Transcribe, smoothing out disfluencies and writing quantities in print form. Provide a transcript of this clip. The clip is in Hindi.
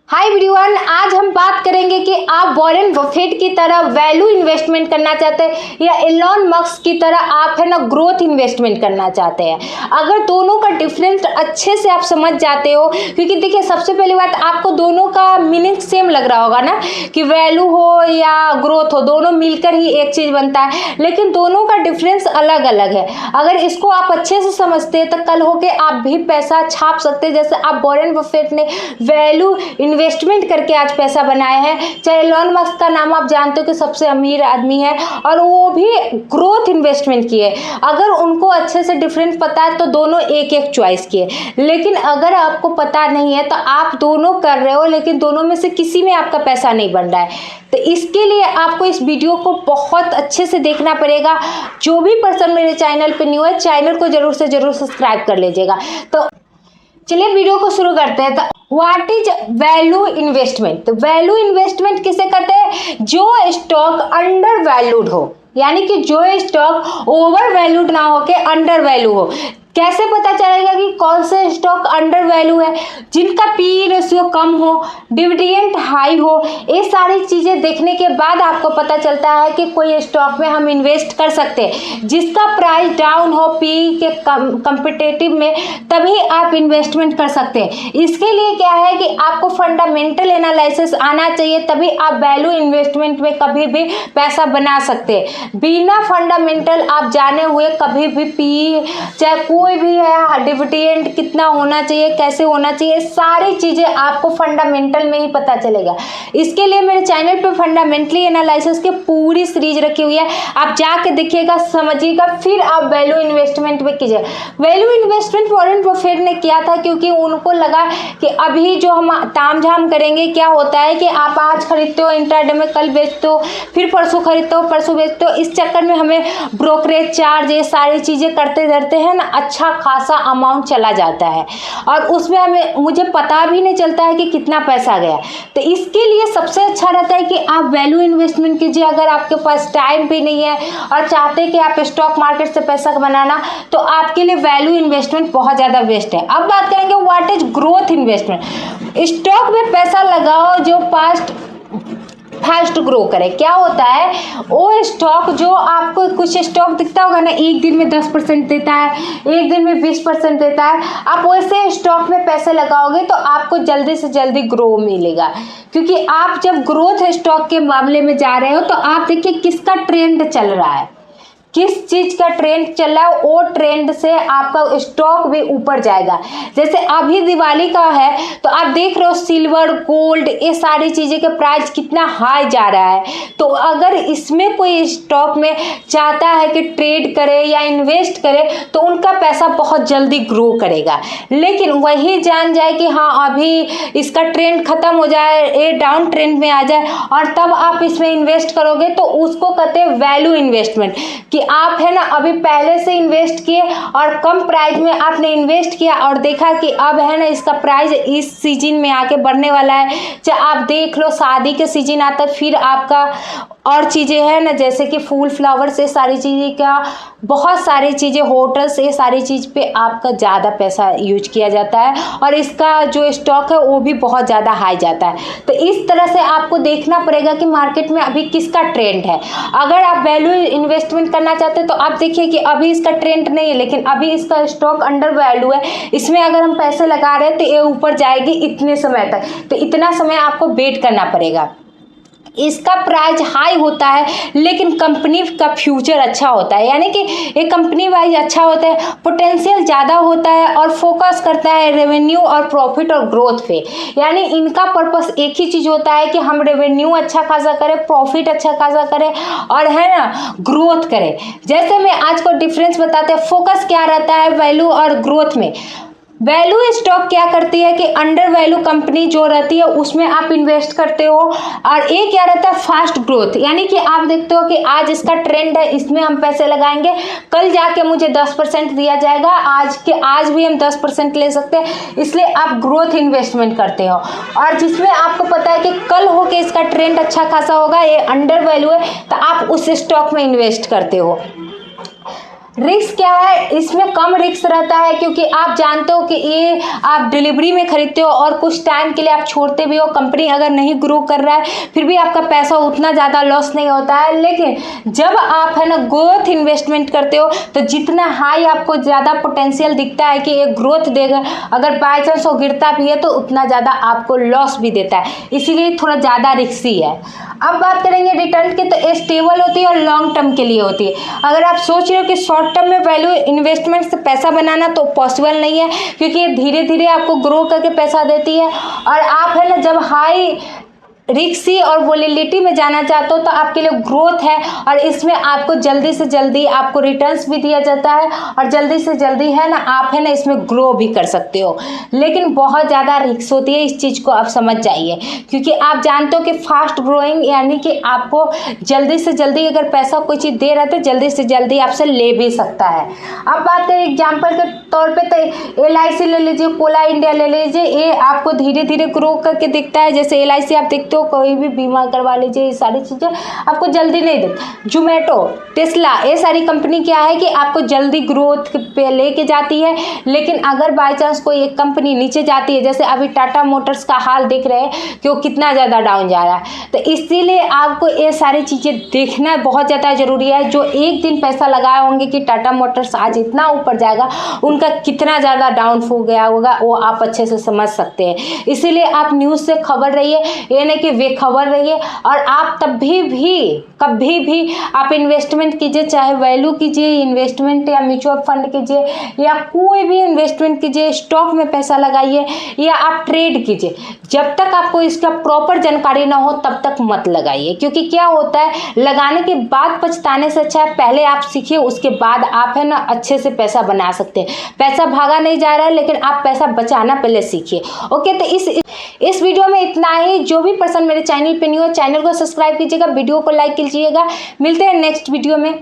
हाय एवरीवन, आज हम बात करेंगे कि आप वॉरेन बफेट की तरह वैल्यू इन्वेस्टमेंट करना चाहते हैं या एलन मस्क की तरह आप है ना ग्रोथ इन्वेस्टमेंट करना चाहते हैं। अगर दोनों का डिफरेंस अच्छे से आप समझ जाते हो, क्योंकि देखिए सबसे पहली बात आपको दोनों का मीनिंग सेम लग रहा होगा ना कि वैल्यू हो या ग्रोथ हो, दोनों मिलकर ही एक चीज बनता है, लेकिन दोनों का डिफरेंस अलग अलग है। अगर इसको आप अच्छे से समझते हैं तो कल होके आप भी पैसा छाप सकते हैं। जैसे आप वॉरेन बफेट ने वैल्यू इन्वेस्टमेंट करके आज पैसा बनाया है। चाहे एलन मस्क का नाम आप जानते हो कि सबसे अमीर आदमी है और वो भी ग्रोथ इन्वेस्टमेंट किए। अगर उनको अच्छे से डिफरेंस पता है तो दोनों एक एक चॉइस किए, लेकिन अगर आपको पता नहीं है तो आप दोनों कर रहे हो लेकिन दोनों में से किसी में आपका पैसा नहीं बन रहा है। तो इसके लिए आपको इस वीडियो को बहुत अच्छे से देखना पड़ेगा। जो भी पर्सन मेरे चैनल पे न्यू है, चैनल को जरूर से जरूर सब्सक्राइब कर लीजिएगा। तो चलिए वीडियो को शुरू करते हैं। तो व्हाट इज वैल्यू इन्वेस्टमेंट? तो वैल्यू इन्वेस्टमेंट किसे कहते हैं? जो स्टॉक अंडर वैल्यूड हो, यानी कि जो स्टॉक ओवर वैल्यूड ना हो के अंडर वैल्यू हो। कैसे पता चलेगा कि कौन से स्टॉक अंडर वैल्यू है? जिनका पी रेशियो कम हो, डिविडेंड हाई हो, ये सारी चीजें देखने के बाद आपको पता चलता है कि कोई स्टॉक में हम इन्वेस्ट कर सकते हैं। जिसका प्राइस डाउन हो पी के कंपिटेटिव में, तभी आप इन्वेस्टमेंट कर सकते हैं। इसके लिए क्या है कि आपको फंडामेंटल एनालिसिस आना चाहिए, तभी आप वैल्यू इन्वेस्टमेंट में कभी भी पैसा बना सकते हैं। बिना फंडामेंटल आप जाने हुए कभी भी पी चाहे कोई भी है, डिविडेंड कितना होना चाहिए, कैसे होना चाहिए, सारी चीजें आपको फंडामेंटल में ही पता चलेगा। इसके लिए मेरे चैनल पे फंडामेंटली एनालिसिस की पूरी सीरीज रखी हुई है, आप जाके देखिएगा, समझिएगा, फिर आप वैल्यू इन्वेस्टमेंट में कीजिए। वैल्यू इन्वेस्टमेंट वॉरेन बफेट ने किया था क्योंकि उनको लगा कि अभी जो हम तामझाम करेंगे, क्या होता है कि आप आज खरीदते हो इंट्राडे में, कल बेचते हो, फिर परसों खरीदते हो, परसों बेचते हो। इस चक्कर में हमें ब्रोकरेज चार्ज, ये सारी चीजें करते धरते हैं ना, अच्छा खासा अमाउंट चला जाता है और उसमें मुझे पता भी नहीं चलता है कि कितना पैसा गया। तो इसके लिए सबसे अच्छा रहता है कि आप वैल्यू इन्वेस्टमेंट कीजिए। अगर आपके पास टाइम भी नहीं है और चाहते हैं कि आप स्टॉक मार्केट से पैसा बनाना, तो आपके लिए वैल्यू इन्वेस्टमेंट बहुत ज़्यादा बेस्ट है। अब बात करेंगे what is growth investment. Stock में पैसा लगाओ जो फास्ट ग्रो करे। क्या होता है वो स्टॉक जो आपको, कुछ स्टॉक दिखता होगा ना, एक दिन में 10% देता है, एक दिन में 20% देता है। आप वैसे स्टॉक में पैसे लगाओगे तो आपको जल्दी से जल्दी ग्रो मिलेगा, क्योंकि आप जब ग्रोथ स्टॉक के मामले में जा रहे हो तो आप देखिए किसका ट्रेंड चल रहा है, किस चीज का ट्रेंड चल रहा है, वो ट्रेंड से आपका स्टॉक भी ऊपर जाएगा। जैसे अभी दिवाली का है तो आप देख रहे हो सिल्वर, गोल्ड, ये सारी चीजें के प्राइस कितना हाई जा रहा है। तो अगर इसमें कोई स्टॉक में चाहता है कि ट्रेड करे या इन्वेस्ट करे तो उनका पैसा बहुत जल्दी ग्रो करेगा। लेकिन वही जान जाए कि हाँ अभी इसका ट्रेंड खत्म हो जाए, ये डाउन ट्रेंड में आ जाए और तब आप इसमें इन्वेस्ट करोगे, तो उसको कहते हैं वैल्यू इन्वेस्टमेंट। कि आप है ना अभी पहले से इन्वेस्ट किए और कम प्राइस में आपने इन्वेस्ट किया और देखा कि अब है ना इसका प्राइस इस सीजन में आके बढ़ने वाला है। चाहे आप देख लो शादी के सीजन आता है, फिर आपका और चीज़ें हैं ना, जैसे कि फूल फ्लावर से सारी चीज़ें का, बहुत सारी चीज़ें, होटल्स, ये सारी चीज़ पे आपका ज़्यादा पैसा यूज किया जाता है और इसका जो स्टॉक है वो भी बहुत ज़्यादा हाई जाता है। तो इस तरह से आपको देखना पड़ेगा कि मार्केट में अभी किसका ट्रेंड है। अगर आप वैल्यू इन्वेस्टमेंट करना चाहते हैं तो आप देखिए कि अभी इसका ट्रेंड नहीं है, लेकिन अभी इसका स्टॉक अंडर वैल्यू है, इसमें अगर हम पैसे लगा रहे हैं तो ये ऊपर जाएगी इतने समय तक, तो इतना समय आपको वेट करना पड़ेगा। इसका प्राइस हाई होता है लेकिन कंपनी का फ्यूचर अच्छा होता है, यानी कि ये कंपनी वाइज अच्छा होता है, पोटेंशियल ज़्यादा होता है और फोकस करता है रेवेन्यू और प्रॉफिट और ग्रोथ पे। यानी इनका पर्पस एक ही चीज़ होता है कि हम रेवेन्यू अच्छा खासा करें, प्रॉफिट अच्छा खासा करें और है ना ग्रोथ करें। जैसे मैं आज को डिफरेंस बताते हैं, फोकस क्या रहता है वैल्यू और ग्रोथ में। वैल्यू स्टॉक क्या करती है कि अंडर वैल्यू कंपनी जो रहती है उसमें आप इन्वेस्ट करते हो, और ये क्या रहता है फास्ट ग्रोथ, यानी कि आप देखते हो कि आज इसका ट्रेंड है, इसमें हम पैसे लगाएंगे, कल जाके मुझे 10% दिया जाएगा, आज भी हम 10% ले सकते हैं, इसलिए आप ग्रोथ इन्वेस्टमेंट करते हो। और जिसमें आपको पता है कि कल होके इसका ट्रेंड अच्छा खासा होगा, ये अंडर वैल्यू है, तो आप उस स्टॉक में इन्वेस्ट करते हो। रिस्क क्या है, इसमें कम रिस्क रहता है क्योंकि आप जानते हो कि ये आप डिलीवरी में खरीदते हो और कुछ टाइम के लिए आप छोड़ते भी हो। कंपनी अगर नहीं ग्रो कर रहा है फिर भी आपका पैसा उतना ज़्यादा लॉस नहीं होता है। लेकिन जब आप है ना ग्रोथ इन्वेस्टमेंट करते हो तो जितना हाई आपको ज़्यादा पोटेंशियल दिखता है कि ये ग्रोथ देगा, अगर बाई चांस वो गिरता भी है तो उतना ज़्यादा आपको लॉस भी देता है, इसीलिए थोड़ा ज़्यादा रिस्की है। अब बात करेंगे रिटर्न की, तो स्टेबल होती है और लॉन्ग टर्म के लिए होती है। अगर आप सोच रहे हो कि शॉर्ट टर्म में वैल्यू इन्वेस्टमेंट से पैसा बनाना, तो पॉसिबल नहीं है क्योंकि ये धीरे धीरे आपको ग्रो करके पैसा देती है। और आप है ना जब हाई रिक्सी और वोलेटिलिटी में जाना चाहते हो तो आपके लिए ग्रोथ है और इसमें आपको जल्दी से जल्दी आपको रिटर्न्स भी दिया जाता है और जल्दी से जल्दी है ना आप है ना इसमें ग्रो भी कर सकते हो। लेकिन बहुत ज़्यादा रिस्क होती है, इस चीज़ को आप समझ जाइए क्योंकि आप जानते हो कि फास्ट ग्रोइंग यानी कि आपको जल्दी से जल्दी अगर पैसा कोई चीज़ दे रहा है तो जल्दी से जल्दी आपसे ले भी सकता है। अब बात करें एग्जाम्पल के तौर पर तो LIC ले लीजिए, कोला इंडिया ले लीजिए, ये आपको धीरे धीरे ग्रो करके दिखता है। जैसे LIC आप देखते हो, कोई भी बीमा करवा लीजिए, ये सारी चीज़ें आपको जल्दी नहीं देती। जोमेटो, टेस्ला, ये सारी कंपनी क्या है कि आपको जल्दी ग्रोथ पे लेके जाती है। लेकिन अगर बाय चांस कोई एक कंपनी नीचे जाती है, जैसे अभी टाटा मोटर्स का हाल देख रहे हैं कि वो कितना ज़्यादा डाउन जा रहा है, तो इसीलिए आपको ये सारी चीज़ें देखना बहुत ज़्यादा ज़रूरी है। जो एक दिन पैसा लगाए होंगे कि टाटा मोटर्स आज इतना ऊपर जाएगा, उनका कितना ज़्यादा डाउन हो गया होगा वो आप अच्छे से समझ सकते हैं। इसीलिए आप न्यूज़ से खबर रहिए, ये नहीं कि बेखबर रहिए। और आप कभी भी आप इन्वेस्टमेंट कीजिए, चाहे वैल्यू कीजिए इन्वेस्टमेंट या म्यूचुअल फंड कीजिए या कोई भी इन्वेस्टमेंट कीजिए, स्टॉक में पैसा लगाइए या आप ट्रेड कीजिए, जब तक आपको इसका प्रॉपर जानकारी ना हो तब तक मत लगाइए। क्योंकि क्या होता है, लगाने के बाद पछताने से अच्छा है पहले आप सीखिए, उसके बाद आप है ना अच्छे से पैसा बना सकते हैं। पैसा भागा नहीं जा रहा है, लेकिन आप पैसा बचाना पहले सीखिए। ओके, तो इस वीडियो में इतना ही। जो भी पर्सन मेरे चैनल पे न्यू है, चैनल को सब्सक्राइब कीजिएगा, वीडियो को लाइक कीजिएगा। मिलते हैं नेक्स्ट वीडियो में।